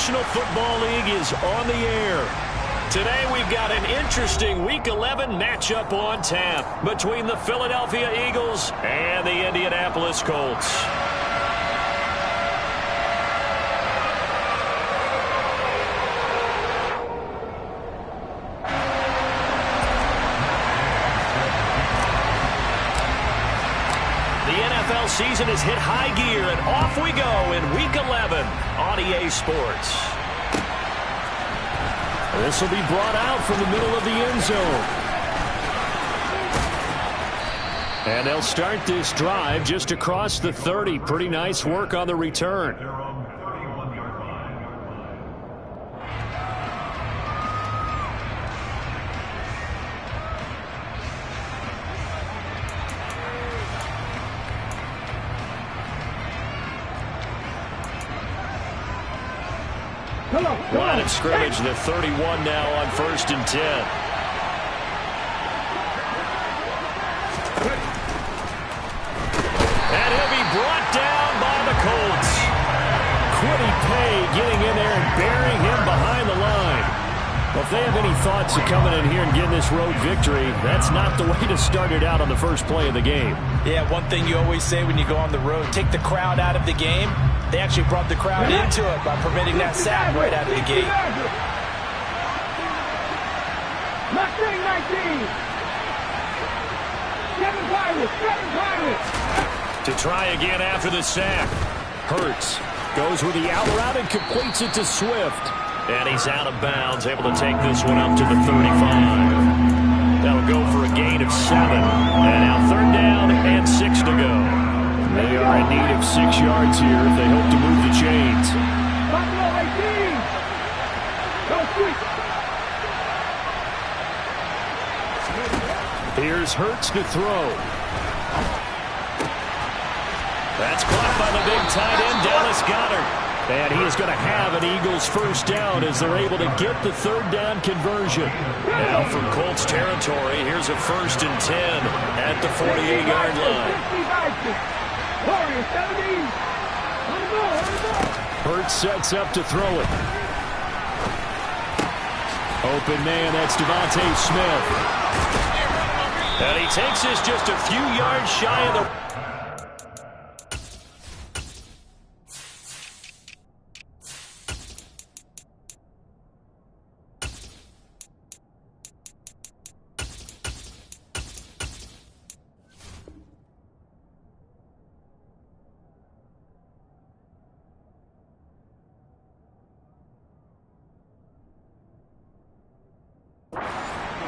National Football League is on the air. Today we've got an interesting Week 11 matchup on tap between the Philadelphia Eagles and the Indianapolis Colts. Season has hit high gear, and off we go in Week 11 on EA Sports. This will be brought out from the middle of the end zone. And they'll start this drive just across the 30. Pretty nice work on the return. Line of scrimmage, the 31 now on 1st and 10. And he'll be brought down by the Colts. Quiddy Pay getting in there and burying him behind the line. Well, if they have any thoughts of coming in here and getting this road victory, that's not the way to start it out on the first play of the game. Yeah, one thing you always say when you go on the road, take the crowd out of the game. They actually brought the crowd into it by permitting that sack right out of the gate. Mustang 19. Seven Pirates. To try again after the sack. Hurts goes with the out route and completes it to Swift. And he's out of bounds, able to take this one up to the 35. That'll go for a gain of 7. And now 3rd down and 6 to go. They are in need of 6 yards here if they hope to move the chains. Here's Hurts to throw. That's caught by the big tight end, Dallas Goedert. And he is going to have an Eagles first down as they're able to get the 3rd down conversion. Now from Colts territory, here's a 1st and 10 at the 48-yard line. Hurts sets up to throw it. Open man, that's Devontae Smith. And he takes this just a few yards shy of the...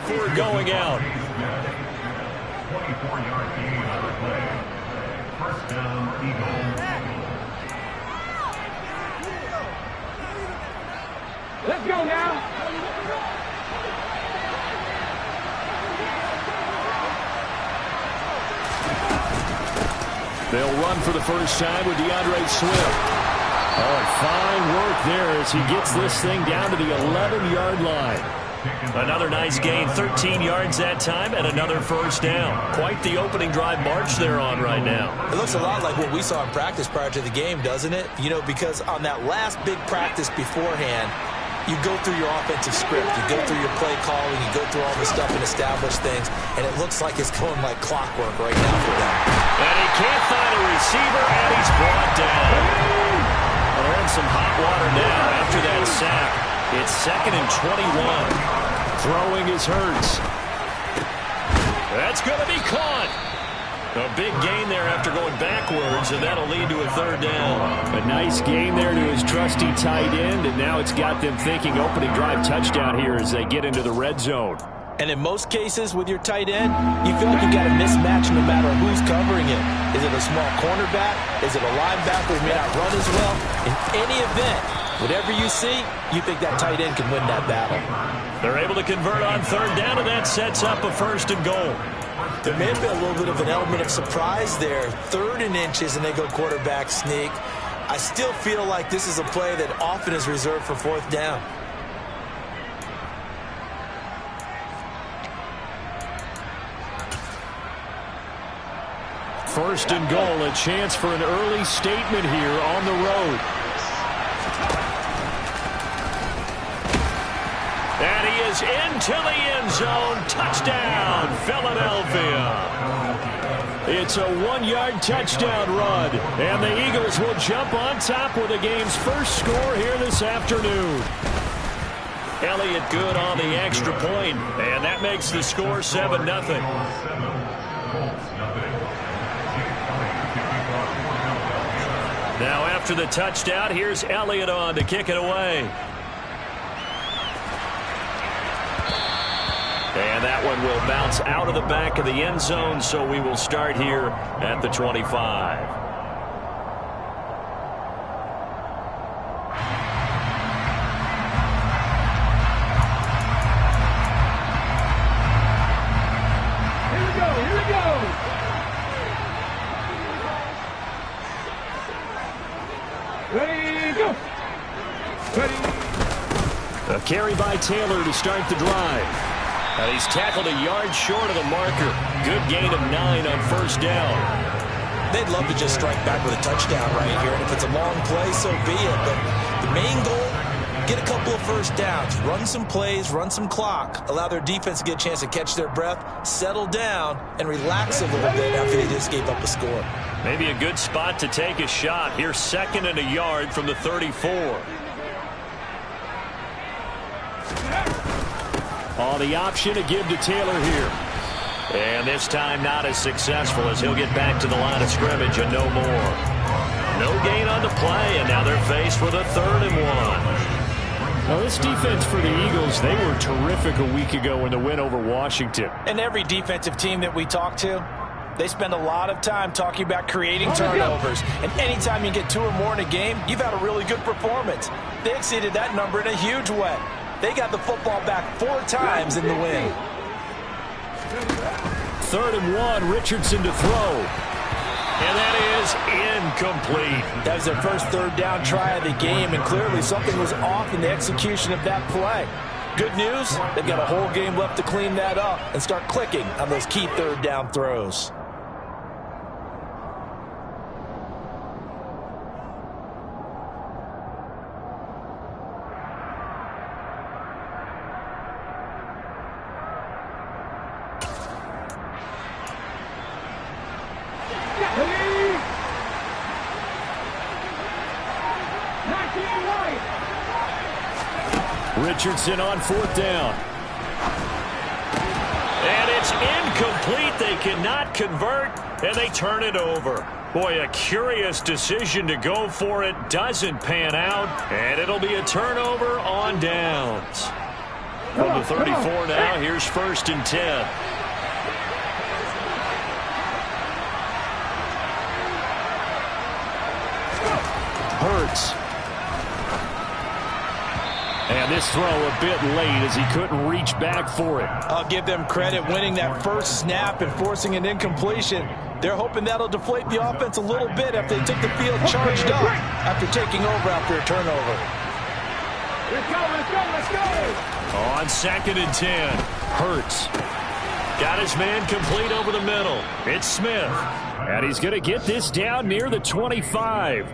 We're going out. 24-yard gain on the play. First down, Eagles. Let's go now. They'll run for the first time with DeAndre Swift. Oh, fine work there as he gets this thing down to the 11-yard line. Another nice gain, 13 yards that time, and another first down. Quite the opening drive march they're on right now. It looks a lot like what we saw in practice prior to the game, doesn't it? You know, because on that last big practice beforehand, you go through your offensive script, you go through your play calling, you go through all the stuff and establish things, and it looks like it's going like clockwork right now for them. And he can't find a receiver, and he's brought down. Well, they're in some hot water now after that sack. It's 2nd and 21. Throwing is Hurts. That's going to be caught. A big gain there after going backwards, and that'll lead to a 3rd down. A nice gain there to his trusty tight end, and now it's got them thinking opening drive touchdown here as they get into the red zone. And in most cases with your tight end, you feel like you got a mismatch no matter who's covering it. Is it a small cornerback? Is it a linebacker who may not run as well? In any event, whatever you see, you think that tight end can win that battle. They're able to convert on 3rd down, and that sets up a 1st and goal. There may have been a little bit of an element of surprise there. 3rd and inches, and they go quarterback sneak. I still feel like this is a play that often is reserved for 4th down. First and goal, a chance for an early statement here on the road. is into the end zone. Touchdown, Philadelphia. It's a 1-yard touchdown run, and the Eagles will jump on top with the game's first score here this afternoon. Elliott good on the extra point, and that makes the score 7-0. Now after the touchdown, here's Elliott on to kick it away. And that one will bounce out of the back of the end zone, so we will start here at the 25. A carry by Taylor to start the drive. And he's tackled a yard short of the marker. Good gain of 9 on first down. They'd love to just strike back with a touchdown right here. And if it's a long play, so be it. But the main goal, get a couple of first downs. Run some plays, run some clock. Allow their defense to get a chance to catch their breath, settle down, and relax a little bit after they just gave up a score. Maybe a good spot to take a shot. Here's 2nd and a yard from the 34. On the option to give to Taylor here. And this time not as successful as he'll get back to the line of scrimmage and no more. No gain on the play, and now they're faced with a 3rd and 1. Now this defense for the Eagles, they were terrific a week ago in the win over Washington. And every defensive team that we talk to, they spend a lot of time talking about creating turnovers. And anytime you get 2 or more in a game, you've had a really good performance. They exceeded that number in a huge way. They got the football back 4 times in the win. 3rd and 1, Richardson to throw. And that is incomplete. That was their first 3rd down try of the game, and clearly something was off in the execution of that play. Good news, they've got a whole game left to clean that up and start clicking on those key 3rd down throws. Richardson on 4th down. And it's incomplete. They cannot convert, and they turn it over. Boy, a curious decision to go for it. Doesn't pan out, and it'll be a turnover on downs. From the 34 now, here's 1st and 10. Hurts. And this throw a bit late as he couldn't reach back for it. I'll give them credit winning that first snap and forcing an incompletion. They're hoping that'll deflate the offense a little bit after they took the field charged up after taking over after a turnover. Let's go, let's go, let's go! On 2nd and 10, Hurts. Got his man complete over the middle. It's Smith. And he's going to get this down near the 25.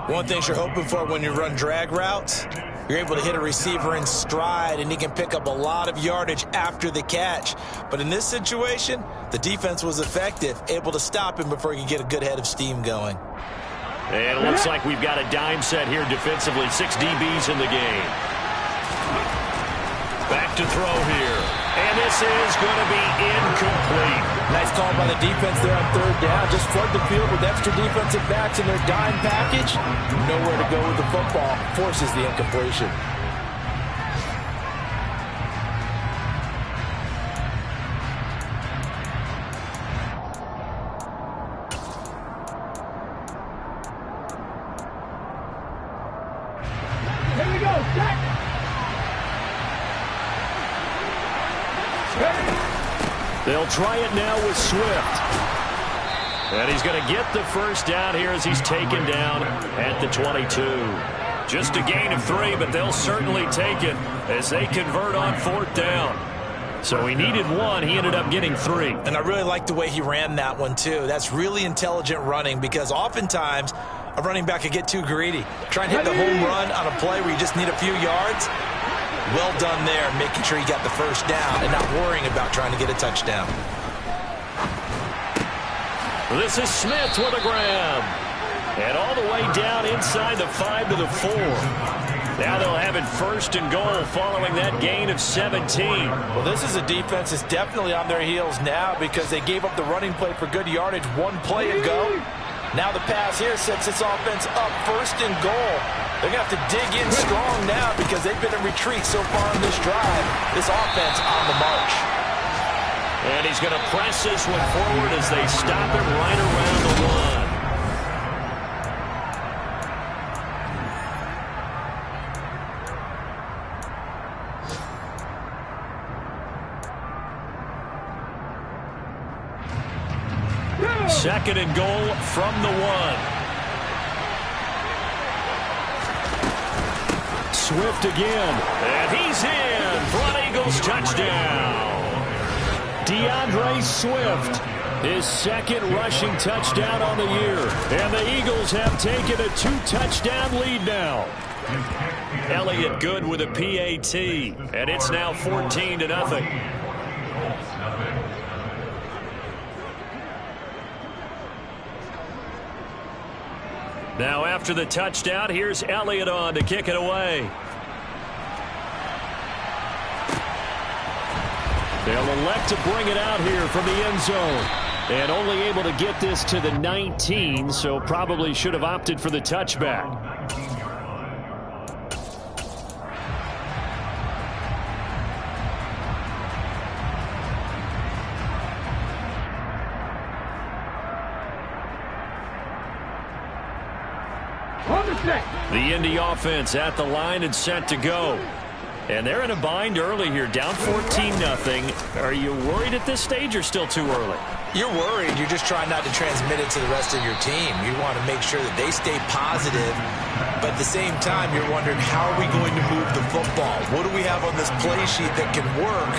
One thing you're hoping for when you run drag routes, you're able to hit a receiver in stride, and he can pick up a lot of yardage after the catch. But in this situation, the defense was effective, able to stop him before he could get a good head of steam going. And it looks like we've got a dime set here defensively. 6 DBs in the game. Back to throw here. And this is going to be incomplete. Nice call by the defense there on 3rd down. Just flood the field with extra defensive backs in their dime package. Nowhere to go with the football. Forces the incompletion. Here we go, Jack! They'll try it now with Swift. And he's going to get the first down here as he's taken down at the 22. Just a gain of 3, but they'll certainly take it as they convert on 4th down. So he needed 1. He ended up getting 3. And I really like the way he ran that one, too. That's really intelligent running because oftentimes a running back could get too greedy. Try and hit the home run on a play where you just need a few yards. Well done there, making sure he got the first down and not worrying about trying to get a touchdown. This is Smith with a grab. And all the way down inside the 5 to the 4. Now they'll have it first and goal following that gain of 17. Well, this is a defense that's definitely on their heels now because they gave up the running play for good yardage one play ago. Now the pass here sets this offense up first and goal. They're going to have to dig in strong now because they've been in retreat so far in this drive. This offense on the march. And he's going to press this one forward as they stop it right around the 1. Second and goal from the 1. Swift again. And he's in for an Eagles touchdown. DeAndre Swift, his second rushing touchdown on the year. And the Eagles have taken a 2-touchdown lead now. Elliott good with a PAT. And it's now 14-0. Now after the touchdown, here's Elliott on to kick it away. They'll elect to bring it out here from the end zone. And only able to get this to the 19, so probably should have opted for the touchback. The Indy offense at the line and set to go. And they're in a bind early here, down 14-0. Are you worried at this stage or still too early? You're worried. You're just trying not to transmit it to the rest of your team. You want to make sure that they stay positive. But at the same time, you're wondering, how are we going to move the football? What do we have on this play sheet that can work?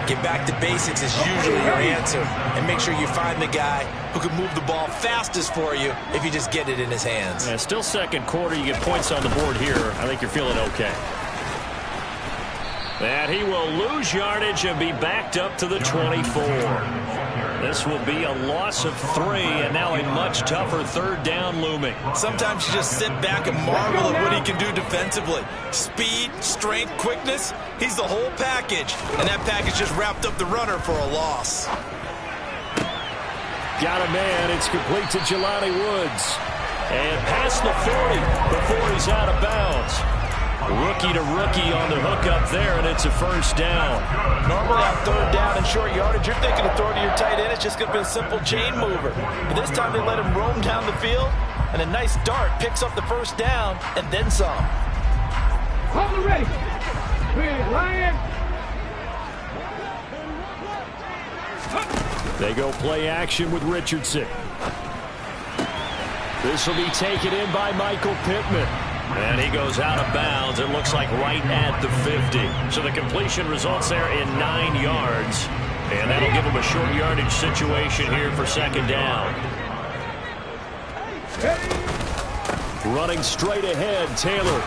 Get back to basics is usually your answer. And make sure you find the guy who can move the ball fastest for you if you just get it in his hands. Yeah, still second quarter. You get points on the board here. I think you're feeling okay. And he will lose yardage and be backed up to the 24. This will be a loss of 3, and now a much tougher third down looming. Sometimes you just sit back and marvel at what he can do defensively. Speed, strength, quickness, he's the whole package. And that package just wrapped up the runner for a loss. Got a man. It's complete to Jelani Woods. And past the 40 before he's out of bounds. Rookie to rookie on the hook up there, and it's a first down. Normally on third down and short yardage, you're thinking of throwing to your tight end. It's just going to be a simple chain mover. But this time they let him roam down the field, and a nice dart picks up the first down and then some. Hold the race. Lion. They go play action with Richardson. This will be taken in by Michael Pittman. And he goes out of bounds. It looks like right at the 50. So the completion results there in 9 yards. And that'll give him a short yardage situation here for second down. Running straight ahead, Taylor.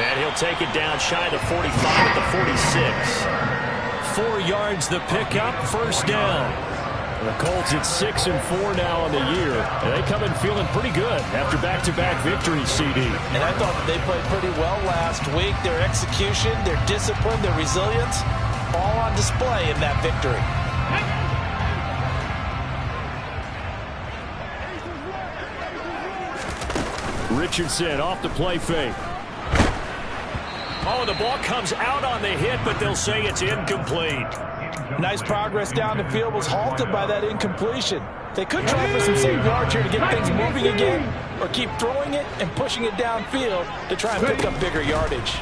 And he'll take it down shy of the 45 at the 46. 4 yards the pickup, first down. The Colts at 6-4 now on the year. And they come in feeling pretty good after back-to-back victories, CD. And I thought that they played pretty well last week. Their execution, their discipline, their resilience, all on display in that victory. Richardson off the play fake. Oh, the ball comes out on the hit, but they'll say it's incomplete. Nice progress down the field was halted by that incompletion. They could try for some safe yards here to get things moving again, or keep throwing it and pushing it downfield to try and pick up bigger yardage.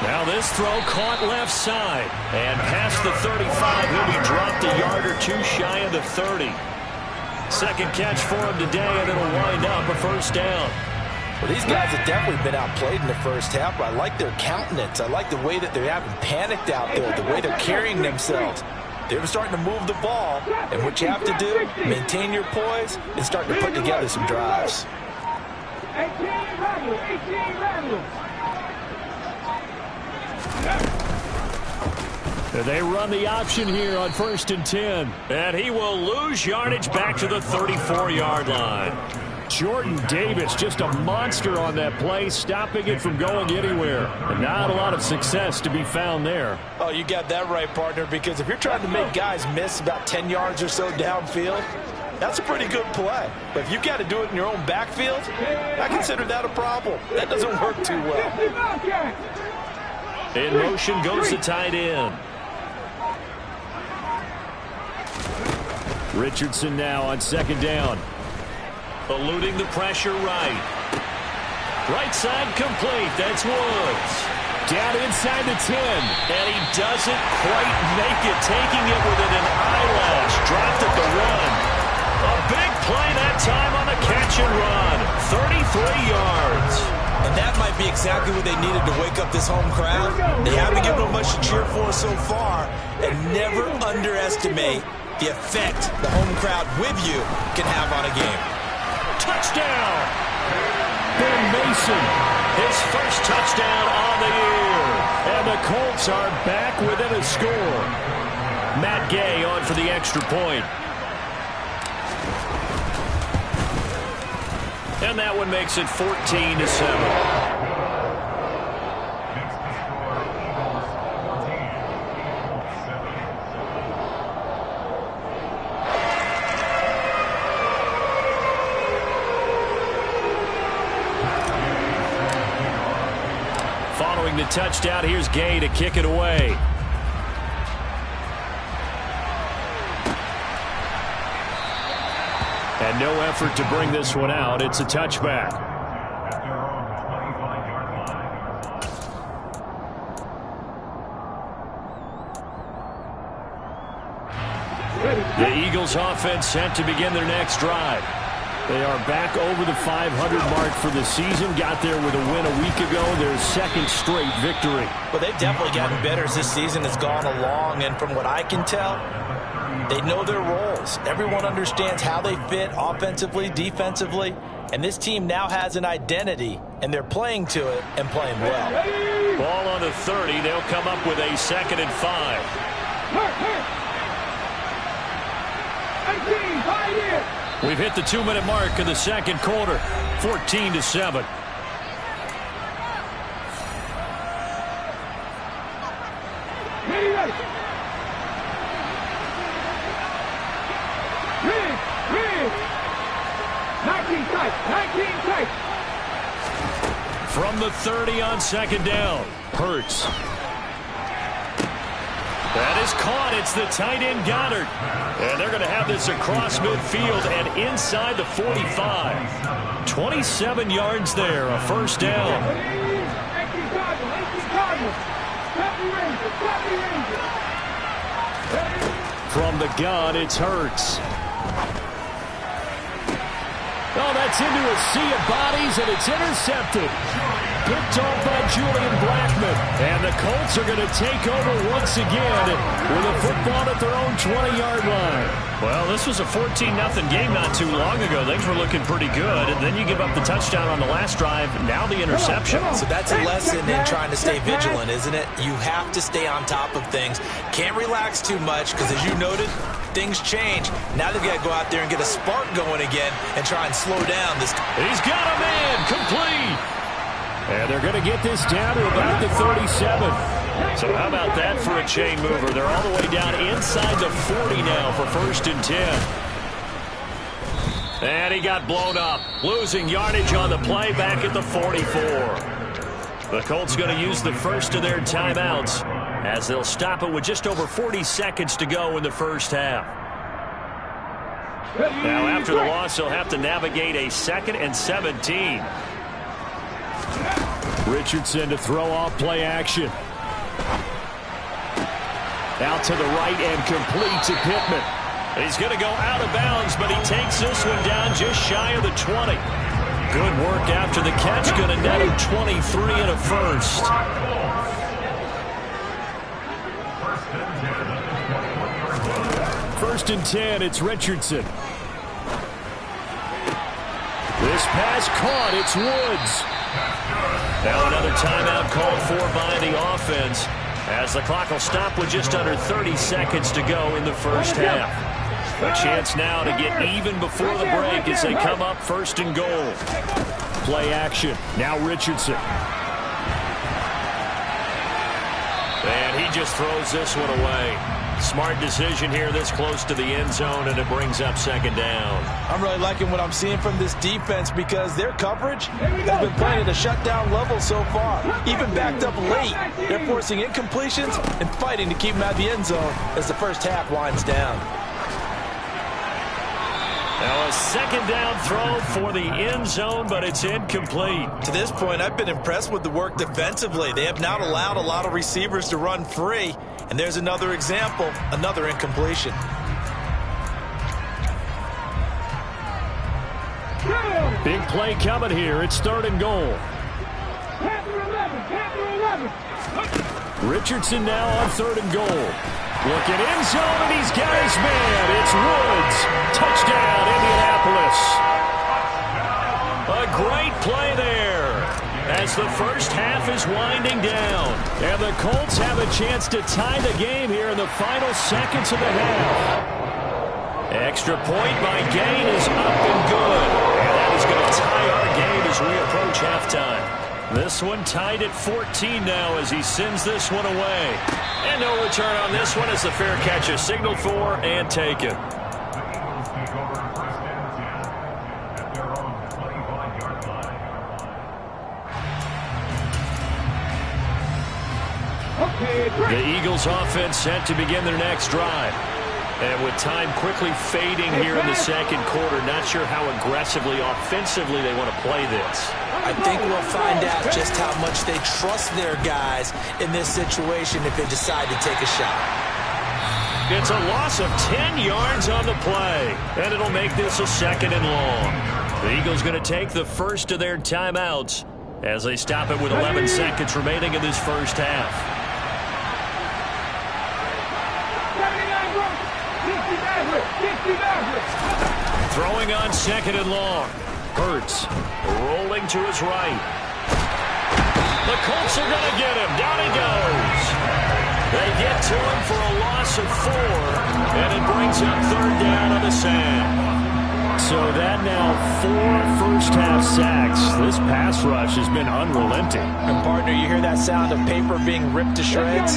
Now this throw caught left side. And past the 35, he'll be dropped a yard or two shy of the 30. Second catch for him today, and it'll wind up a first down. Well, these guys have definitely been outplayed in the first half, but I like their countenance. I like the way that they haven't panicked out there, the way they're carrying themselves. They're starting to move the ball, and what you have to do, maintain your poise and start to put together some drives. Rattle, 18 rattle. They run the option here on 1st and 10. And he will lose yardage back to the 34-yard line. Jordan Davis, just a monster on that play, stopping it from going anywhere. And not a lot of success to be found there. Oh, you got that right, partner, because if you're trying to make guys miss about 10 yards or so downfield, that's a pretty good play. But if you've got to do it in your own backfield, I consider that a problem. That doesn't work too well. In motion goes the tight end. Richardson now on 2nd down. Eluding the pressure right. Right side complete. That's Woods. Down inside the 10. And he doesn't quite make it. Taking it within an eyelash. Dropped at the run. A big play that time on the catch and run. 33 yards. And that might be exactly what they needed to wake up this home crowd. They haven't given them much to cheer for so far. And never underestimate the effect the home crowd with you can have on a game. Touchdown! Ben Mason, his first touchdown on the year. And the Colts are back within a score. Matt Gay on for the extra point. And that one makes it 14-7. The touchdown. Here's Gay to kick it away. And no effort to bring this one out. It's a touchback. The Eagles offense set to begin their next drive. They are back over the 500 mark for the season. Got there with a win a week ago. Their second straight victory. Well, they've definitely gotten better as this season has gone along. And from what I can tell, they know their roles. Everyone understands how they fit offensively, defensively. And this team now has an identity, and they're playing to it and playing well. Ball on the 30. They'll come up with a 2nd and 5. We've hit the 2-minute mark of the second quarter. 14-7. From the 30 on 2nd down. Hurts. That is caught. It's the tight end Goddard. And they're going to have this across midfield and inside the 45. 27 yards there, a 1st down. From the gun, it's Hurts. Oh, that's into a sea of bodies, and it's intercepted. Picked off by Julian Blackman. And the Colts are going to take over once again with a football at their own 20-yard line. Well, this was a 14-0 game not too long ago. Things were looking pretty good. And then you give up the touchdown on the last drive. Now the interception. So that's a lesson in trying to stay vigilant, isn't it? You have to stay on top of things. Can't relax too much because, as you noted, things change. Now they've got to go out there and get a spark going again and try and slow down this. He's got a man complete. And they're going to get this down to about the 37. So how about that for a chain mover? They're all the way down inside the 40 now for 1st and 10. And he got blown up. Losing yardage on the play back at the 44. The Colts going to use the first of their timeouts as they'll stop it with just over 40 seconds to go in the first half. Now after the loss, they'll have to navigate a 2nd and 17. Richardson to throw off play action. Out to the right and complete to Pittman. He's going to go out of bounds, but he takes this one down just shy of the 20. Good work after the catch. Going to net him 23 and a first. First and 10, it's Richardson. This pass caught. It's Woods. Now another timeout called for by the offense, as the clock will stop with just under 30 seconds to go in the first half. A chance now to get even before the break as they come up first and goal. Play action. Now Richardson. And he just throws this one away. Smart decision here this close to the end zone, and it brings up second down. I'm really liking what I'm seeing from this defense because their coverage has been playing at a shutdown level so far. Even backed up late, they're forcing incompletions and fighting to keep them out of the end zone as the first half winds down. Now a second down throw for the end zone, but it's incomplete. To this point, I've been impressed with the work defensively. They have not allowed a lot of receivers to run free. And there's another example, another incompletion. Big play coming here. It's third and goal. Richardson now on third and goal. Looking end zone, and he's got his man. It's Woods. Touchdown, Indianapolis. A great play there as the first half is winding down. And the Colts have a chance to tie the game here in the final seconds of the half. Extra point by Gain is up and good. And that is going to tie our game as we approach halftime. This one tied at 14 now as he sends this one away. And no return on this one as the fair catch is signaled for and taken. The Eagles offense set to begin their next drive. And with time quickly fading here in the second quarter, not sure how aggressively, offensively they want to play this. I think we'll find out just how much they trust their guys in this situation if they decide to take a shot. It's a loss of 10 yards on the play, and it'll make this a second and long. The Eagles going to take the first of their timeouts as they stop it with 11 seconds remaining in this first half. Throwing on second and long. Hurts rolling to his right. The Colts are going to get him. Down he goes. They get to him for a loss of 4, and it brings up third down on the sand. So that now 4 first-half sacks. This pass rush has been unrelenting. And, partner, you hear that sound of paper being ripped to shreds?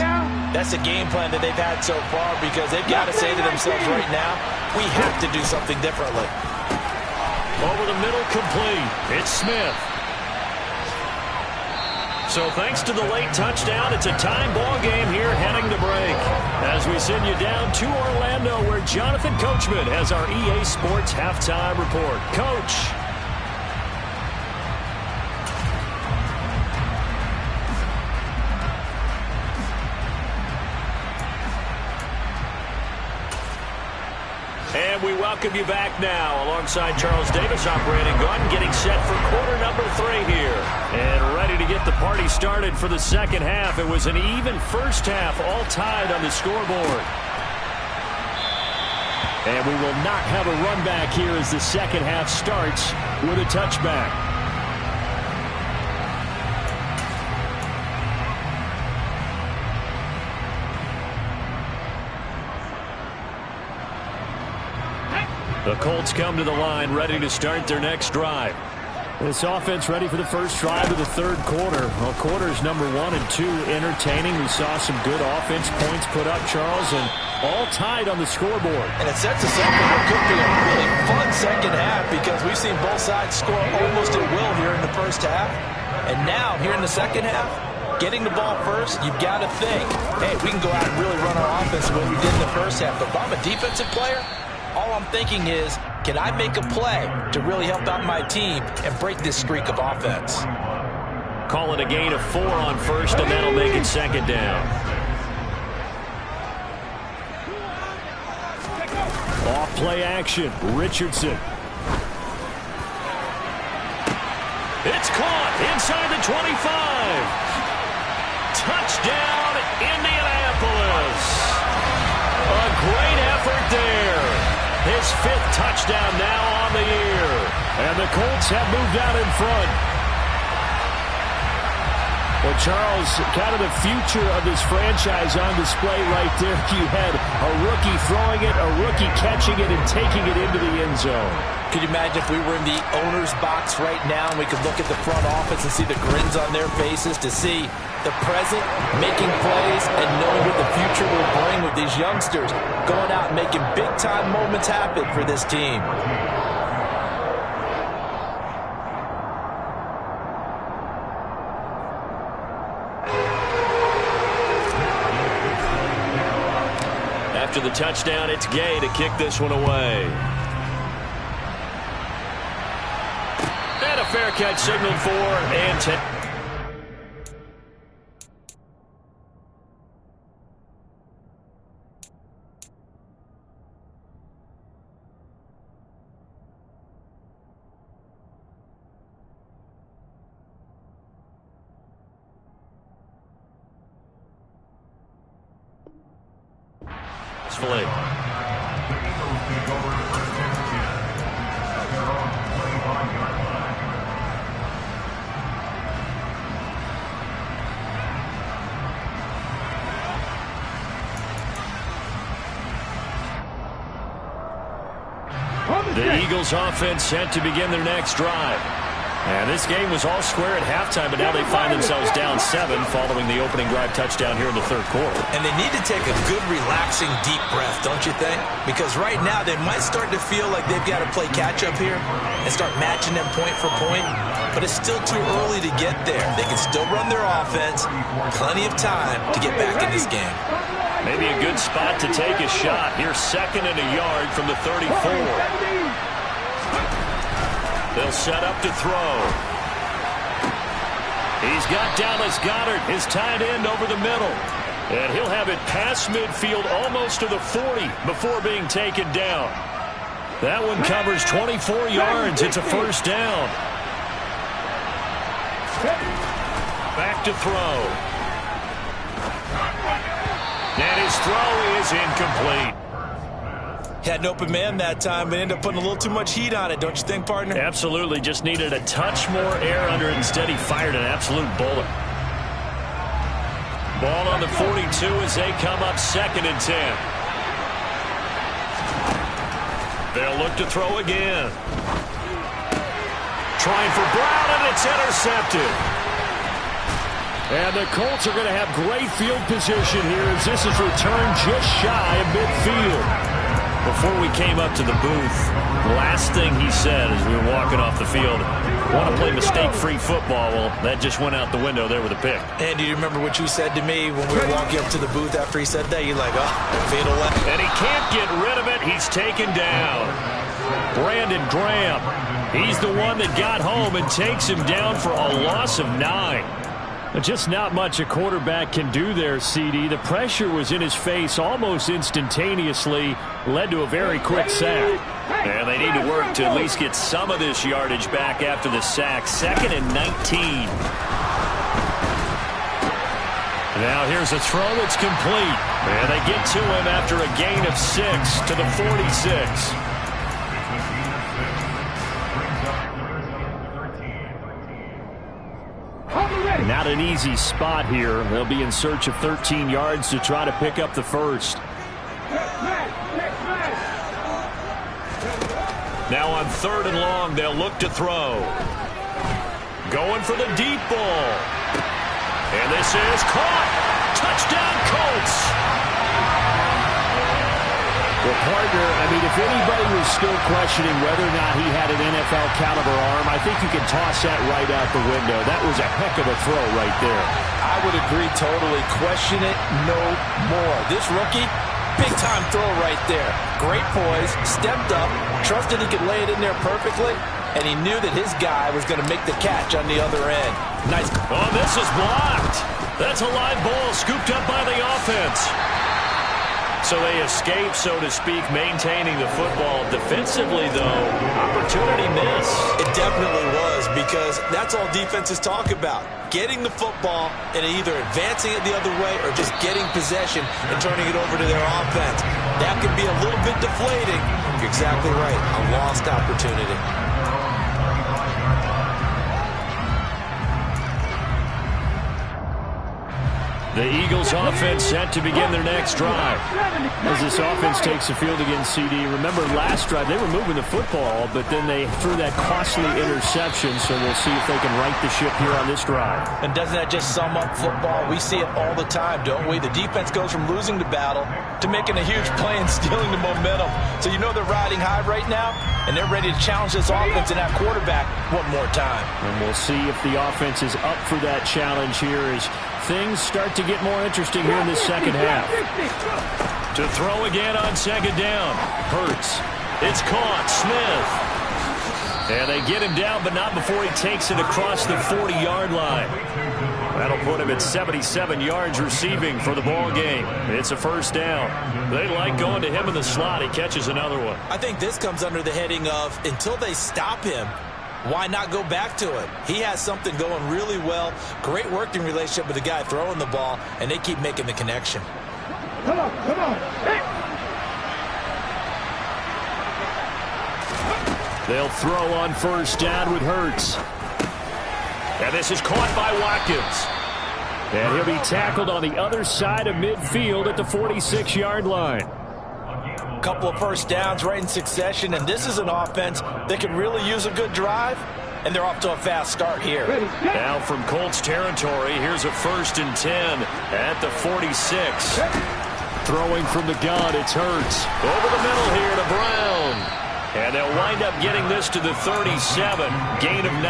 That's the game plan that they've had so far because they've got to say to themselves right now, we have to do something differently. Over the middle, complete. It's Smith. So thanks to the late touchdown, it's a time ball game here heading to break. As we send you down to Orlando, where Jonathan Coachman has our EA Sports halftime report. Coach. And we welcome you back now alongside Charles Davis operating gun, getting set for quarter number 3 here. And ready to get the party started for the second half. It was an even first half, all tied on the scoreboard. And we will not have a run back here as the second half starts with a touchback. The Colts come to the line, ready to start their next drive. This offense ready for the first drive of the third quarter. Well, quarters number 1 and 2 entertaining. We saw some good offense points put up, Charles, and all tied on the scoreboard. And it sets us up for what could be a really fun second half because we've seen both sides score almost at will here in the first half. And now, here in the second half, getting the ball first, you've got to think, hey, we can go out and really run our offense the way we did in the first half. But if I'm a defensive player, all I'm thinking is, can I make a play to really help out my team and break this streak of offense? Call it a gain of 4 on first, and that'll make it second down. Off play action, Richardson. It's caught inside the 25. Touchdown, Indianapolis. A great effort there. His 5th touchdown now on the year. And the Colts have moved out in front. Well, Charles, kind of the future of this franchise on display right there. You had a rookie throwing it, a rookie catching it, and taking it into the end zone. Could you imagine if we were in the owner's box right now and we could look at the front office and see the grins on their faces, to see the present making plays and knowing what the future will bring with these youngsters going out and making big-time moments happen for this team. After the touchdown, it's Gay to kick this one away. And a fair catch signaled for and 10. Filet. The Eagles offense set to begin their next drive. And this game was all square at halftime, but now they find themselves down 7 following the opening drive touchdown here in the third quarter. And they need to take a good, relaxing, deep breath, don't you think? Because right now they might start to feel like they've got to play catch-up here and start matching them point for point. But it's still too early to get there. They can still run their offense. Plenty of time to get back in this game. Maybe a good spot to take a shot. Here's 2nd and a yard from the 34. They'll set up to throw. He's got Dallas Goedert, his tight end, over the middle. And he'll have it past midfield almost to the 40 before being taken down. That one covers 24 yards. It's a first down. Back to throw. And his throw is incomplete. Had an open man that time, but ended up putting a little too much heat on it, don't you think, partner? Absolutely. Just needed a touch more air under it. Instead, he fired an absolute bullet. Ball on the 42 as they come up 2nd and 10. They'll look to throw again. Trying for Brown, and it's intercepted. And the Colts are going to have great field position here as this is returned just shy of midfield. Before we came up to the booth, the last thing he said as we were walking off the field, want to play mistake-free football. Well, that just went out the window there with a pick. And do you remember what you said to me when we were walking up to the booth after he said that? You're like, oh, fatal left. And he can't get rid of it. He's taken down. Brandon Graham, he's the one that got home and takes him down for a loss of 9. Just not much a quarterback can do there, CD. The pressure was in his face almost instantaneously, led to a very quick sack. And they need to work to at least get some of this yardage back after the sack. 2nd and 19. Now here's a throw that's complete. And they get to him after a gain of 6 to the 46. Not an easy spot here. They'll be in search of 13 yards to try to pick up the first. Now on 3rd and long, they'll look to throw. Going for the deep ball. And this is caught. Touchdown, Colts. Well, partner, I mean, if anybody was still questioning whether or not he had an NFL caliber arm, I think you can toss that right out the window. That was a heck of a throw right there. I would agree totally. Question it no more. This rookie, big-time throw right there. Great poise, stepped up, trusted he could lay it in there perfectly, and he knew that his guy was going to make the catch on the other end. Nice. Oh, this is blocked. That's a live ball scooped up by the offense. So they escape, so to speak, maintaining the football. Defensively, though, opportunity miss. It definitely was, because that's all defenses talk about. Getting the football and either advancing it the other way or just getting possession and turning it over to their offense. That could be a little bit deflating. You're exactly right. A lost opportunity. The Eagles offense set to begin their next drive. As this offense takes the field against CD, remember last drive they were moving the football, but then they threw that costly interception, so we'll see if they can right the ship here on this drive. And doesn't that just sum up football? We see it all the time, don't we? The defense goes from losing the battle to making a huge play and stealing the momentum. So you know they're riding high right now, and they're ready to challenge this offense and that quarterback one more time. And we'll see if the offense is up for that challenge here as things start to get more interesting here in the second half. To throw again on second down. Hurts. It's caught. Smith. And they get him down, but not before he takes it across the 40-yard line. That'll put him at 77 yards receiving for the ball game. It's a first down. They like going to him in the slot. He catches another one. I think this comes under the heading of until they stop him, why not go back to it? He has something going really well. Great working relationship with the guy throwing the ball, and they keep making the connection. Come on, come on. Hey. They'll throw on first down with Hurts. And this is caught by Watkins. And he'll be tackled on the other side of midfield at the 46-yard line. Couple of first downs right in succession, and this is an offense that can really use a good drive, and they're off to a fast start here. Now from Colts territory, here's a 1st and 10 at the 46. Throwing from the gun, it's Hurts. Over the middle here to Brown. And they'll wind up getting this to the 37, gain of 9.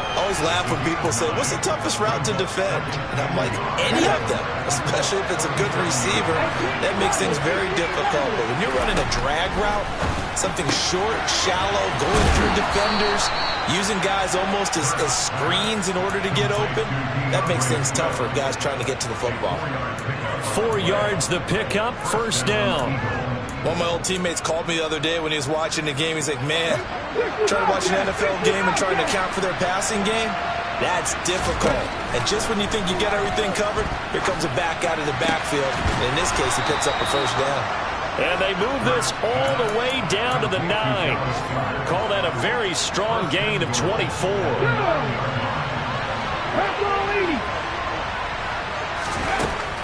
I always laugh when people say, what's the toughest route to defend? And I'm like, any of them, especially if it's a good receiver. That makes things very difficult. But when you're running a drag route, something short, shallow, going through defenders, using guys almost as screens in order to get open, that makes things tough for guys trying to get to the football. 4 yards the pickup, first down. One of my old teammates called me the other day when he was watching the game. He's like, man, trying to watch an NFL game and trying to account for their passing game, that's difficult. And just when you think you get everything covered, here comes a back out of the backfield. And in this case, he picks up a first down. And they move this all the way down to the 9. Call that a very strong gain of 24.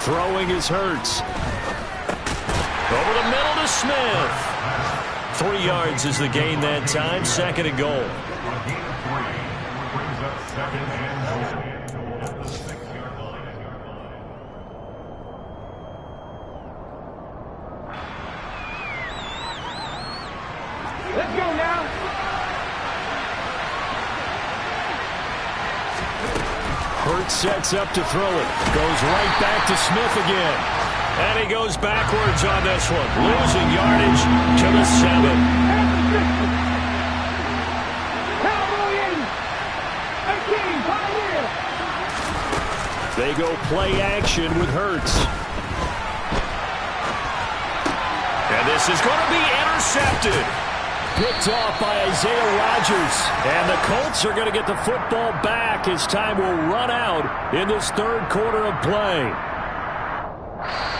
Throwing his Hurts. Over the middle to Smith. 3 yards is the gain that time. 2nd and goal. Let's go now. Hurts sets up to throw it. Goes right back to Smith again. And he goes backwards on this one. Losing yardage to the 7. They go play action with Hurts. And this is going to be intercepted. Picked off by Isaiah Rodgers. And the Colts are going to get the football back as time will run out in this 3rd quarter of play.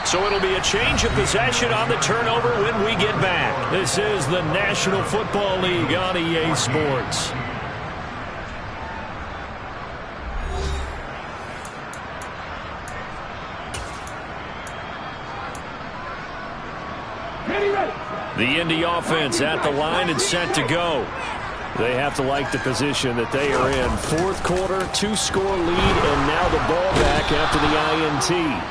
So it'll be a change of possession on the turnover when we get back. This is the National Football League on EA Sports. The Indy offense at the line and set to go. They have to like the position that they are in. 4th quarter, 2-score lead, and now the ball back after the INT.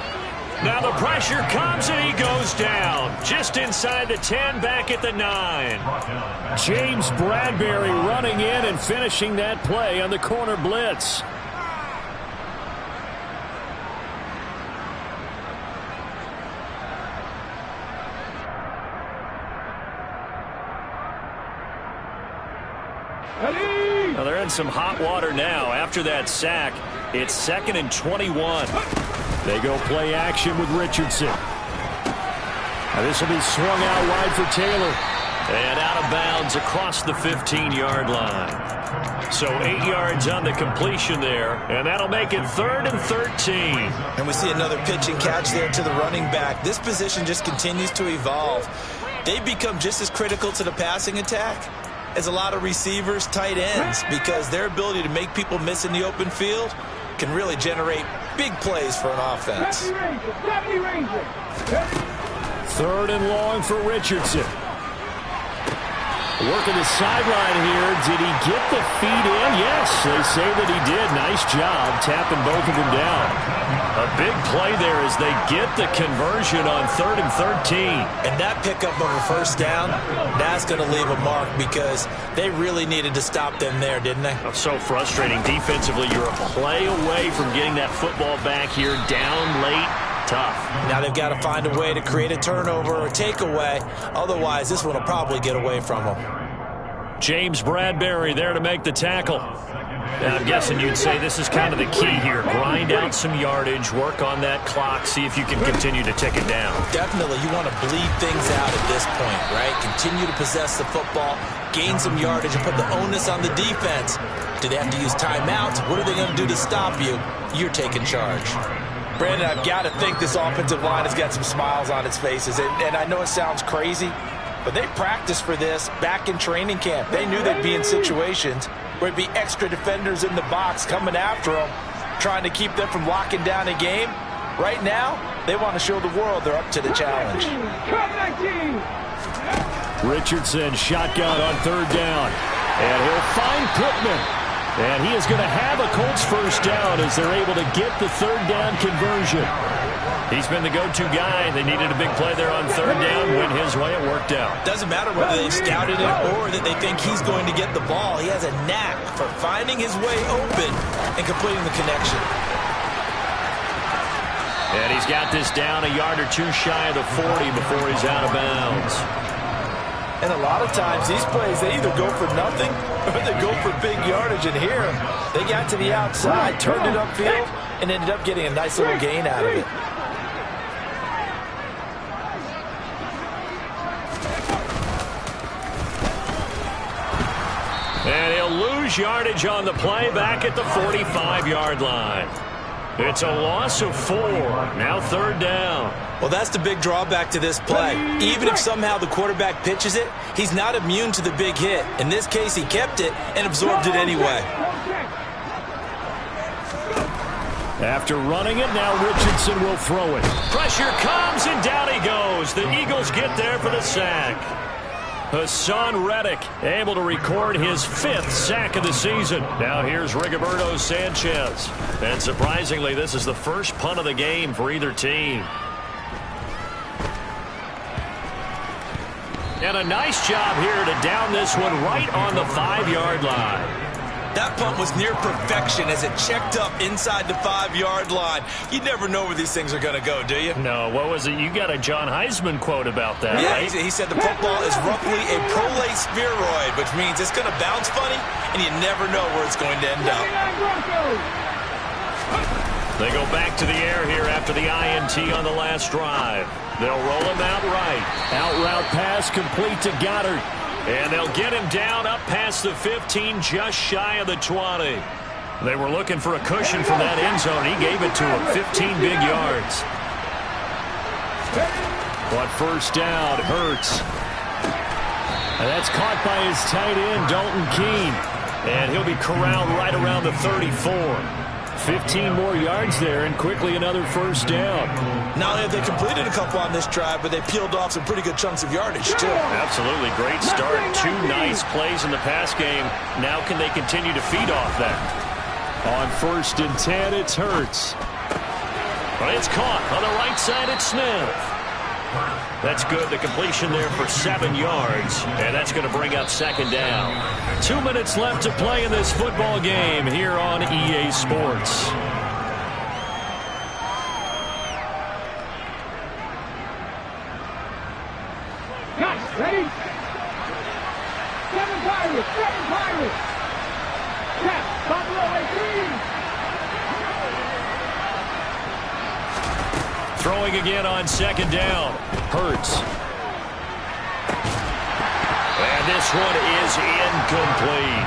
Now the pressure comes and he goes down. Just inside the 10, back at the 9. James Bradbury running in and finishing that play on the corner blitz. Well, they're in some hot water now. After that sack, it's 2nd and 21. They go play action with Richardson. Now this will be swung out wide for Taylor. And out of bounds across the 15-yard line. So 8 yards on the completion there. And that'll make it 3rd and 13. And we see another pitch and catch there to the running back. This position just continues to evolve. They've become just as critical to the passing attack as a lot of receivers, tight ends, because their ability to make people miss in the open field can really generate big plays for an offense. 70 Ranger. 3rd and long for Richardson. Working the sideline here. Did he get the feet in? Yes, they say that he did. Nice job tapping both of them down. A big play there as they get the conversion on 3rd and 13. And that pickup of a first down, that's going to leave a mark because they really needed to stop them there, didn't they? So frustrating. Defensively, you're a play away from getting that football back here down late. Tough. Now they've got to find a way to create a turnover or takeaway. Otherwise, this one will probably get away from them. James Bradbury there to make the tackle. Now, I'm guessing you'd say this is kind of the key here. Grind out some yardage, work on that clock, see if you can continue to tick it down. Definitely. You want to bleed things out at this point, right? Continue to possess the football, gain some yardage, and put the onus on the defense. Do they have to use timeouts? What are they going to do to stop you? You're taking charge. Brandon, I've got to think this offensive line has got some smiles on its faces. And I know it sounds crazy, but they practiced for this back in training camp. They knew they'd be in situations where it'd be extra defenders in the box coming after them, trying to keep them from locking down a game. Right now, they want to show the world they're up to the challenge. Richardson shotgun on 3rd down. And he'll find Pittman. And he is going to have a Colts first down as they're able to get the 3rd down conversion. He's been the go-to guy. They needed a big play there on 3rd down. Went his way. It worked out. Doesn't matter whether they've scouted it or that they think he's going to get the ball. He has a knack for finding his way open and completing the connection. And he's got this down a yard or two shy of the 40 before he's out of bounds. And a lot of times, these plays, they either go for nothing or they go for big yardage. And here, they got to the outside, turned it upfield, and ended up getting a nice little gain out of it. And he'll lose yardage on the play back at the 45-yard line. It's a loss of 4. Now 3rd down. Well, that's the big drawback to this play. Even if somehow the quarterback pitches it, he's not immune to the big hit. In this case, he kept it and absorbed it anyway. After running it, now Richardson will throw it. Pressure comes, and down he goes. The Eagles get there for the sack. Hassan Reddick able to record his 5th sack of the season. Now here's Rigoberto Sanchez. And surprisingly, this is the first punt of the game for either team. And a nice job here to down this one right on the 5-yard line. That punt was near perfection as it checked up inside the 5-yard line. You never know where these things are going to go, do you? No, what was it? You got a John Heisman quote about that, yeah, right? He said the football is roughly a prolate spheroid, which means it's going to bounce funny, and you never know where it's going to end up. They go back to the air here after the INT on the last drive. They'll roll him out right. Out route pass complete to Goddard. And they'll get him down up past the 15, just shy of the 20. They were looking for a cushion from that end zone. He gave it to him, 15 big yards. But first down, Hurts. And that's caught by his tight end, Dalton Keene. And he'll be corralled right around the 34. 15 more yards there, and quickly another first down. Not only have they completed a couple on this drive, but they peeled off some pretty good chunks of yardage, too. Absolutely. Great start. 2 nice plays in the pass game. Now can they continue to feed off that? On 1st and 10, it's Hurts. But it's caught on the right side. It's Smith. That's good. The completion there for 7 yards. And that's going to bring up 2nd down. 2 minutes left to play in this football game here on EA Sports. Guys, ready? 7 Pirates! 7 Pirates! Cap, Buffalo 18! Throwing again on 2nd down. Hurts. And this one is incomplete.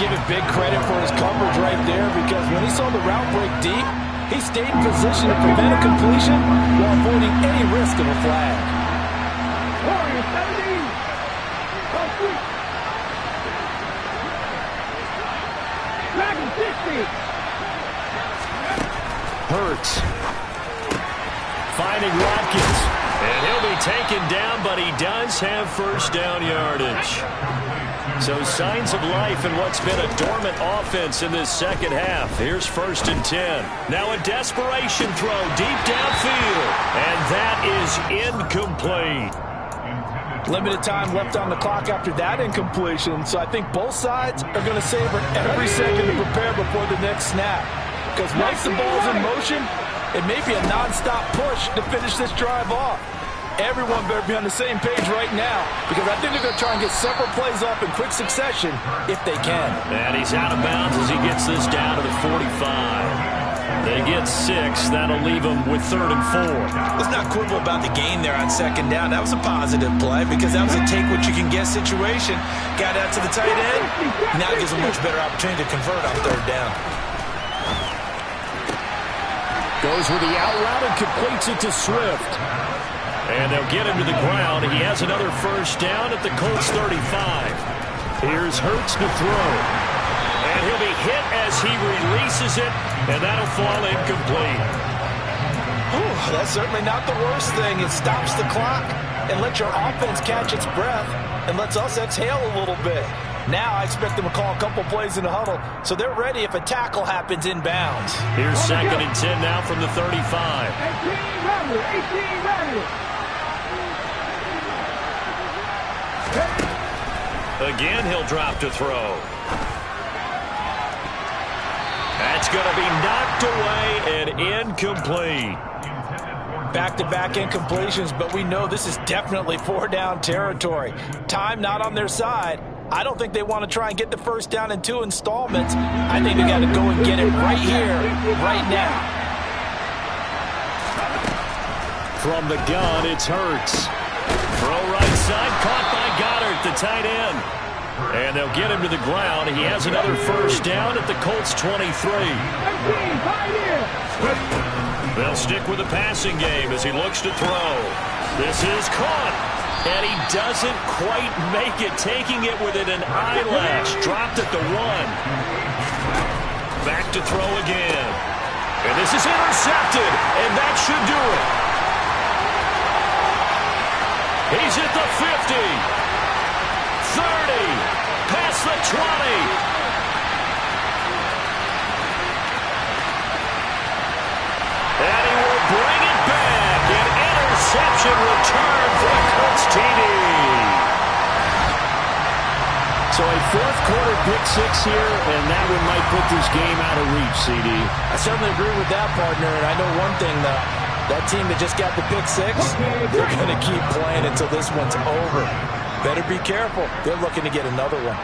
Give him big credit for his coverage right there, because when he saw the route break deep, he stayed in position to prevent a completion while avoiding any risk of a flag. Warriors 17! Oh, sweet! Dragon 60! Hurts. Finding Watkins. And he'll be taken down, but he does have first down yardage. So signs of life in what's been a dormant offense in this second half. Here's 1st and 10. Now a desperation throw deep downfield. And that is incomplete. Limited time left on the clock after that incompletion, so I think both sides are going to savor every second to prepare before the next snap. Because once the ball's in motion, it may be a non-stop push to finish this drive off. Everyone better be on the same page right now, because I think they're going to try and get several plays off in quick succession if they can. And he's out of bounds as he gets this down to the 45. They get 6. That'll leave them with 3rd and 4. Let's not quibble about the gain there on 2nd down. That was a positive play because that was a take-what-you-can-get situation. Got out to the tight end. Now it gives them a much better opportunity to convert on 3rd down. Goes with the out route and completes it to Swift. And they'll get him to the ground. He has another first down at the Colts 35. Here's Hurts to throw. And he'll be hit as he releases it, and that'll fall incomplete. Ooh, that's certainly not the worst thing. It stops the clock and lets your offense catch its breath and lets us exhale a little bit. Now I expect them to call a couple plays in the huddle, so they're ready if a tackle happens inbounds. Here's 2nd and 10 now from the 35. 18 ready. Again, he'll drop to throw. That's going to be knocked away and incomplete. Back-to-back incompletions, but we know this is definitely 4-down territory. Time not on their side. I don't think they want to try and get the first down in 2 installments. I think they got to go and get it right here, right now. From the gun, it's Hurts. Throw right side, caught by Goddard, the tight end. And they'll get him to the ground. He has another first down at the Colts 23. They'll stick with the passing game as he looks to throw. This is caught. And he doesn't quite make it, taking it within an eyelash. Dropped at the 1. Back to throw again. And this is intercepted. And that should do it. He's at the 50. 30. Past the 20. And he will bring it back. An interception return for the Colts TD. So a fourth-quarter pick-6 here, and that one might put this game out of reach, CD. I certainly agree with that, partner. And I know one thing, though. That team that just got the pick-6, they're going to keep playing until this one's over. Better be careful. They're looking to get another one.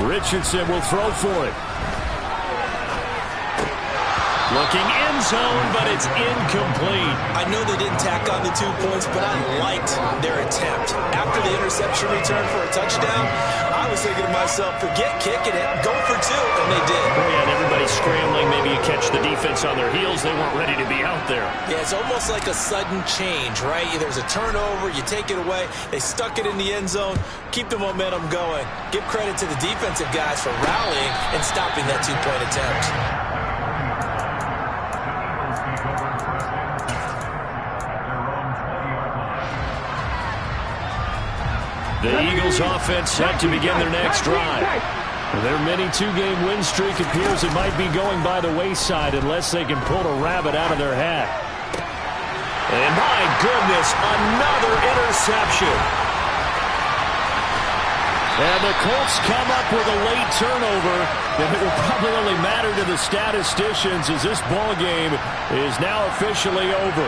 Richardson will throw for it. Looking end zone, but it's incomplete. I know they didn't tack on the 2 points, but I liked their attempt. After the interception return for a touchdown, I was thinking to myself, forget kicking it, go for 2, and they did. Oh, yeah, and everybody's scrambling. Maybe you catch the defense on their heels. They weren't ready to be out there. Yeah, it's almost like a sudden change, right? There's a turnover, you take it away, they stuck it in the end zone, keep the momentum going. Give credit to the defensive guys for rallying and stopping that 2-point attempt. The Eagles offense set to begin their next drive. Their mini 2-game win streak appears it might be going by the wayside unless they can pull a rabbit out of their hat. And my goodness, another interception. And the Colts come up with a late turnover, and it will probably only matter to the statisticians as this ball game is now officially over.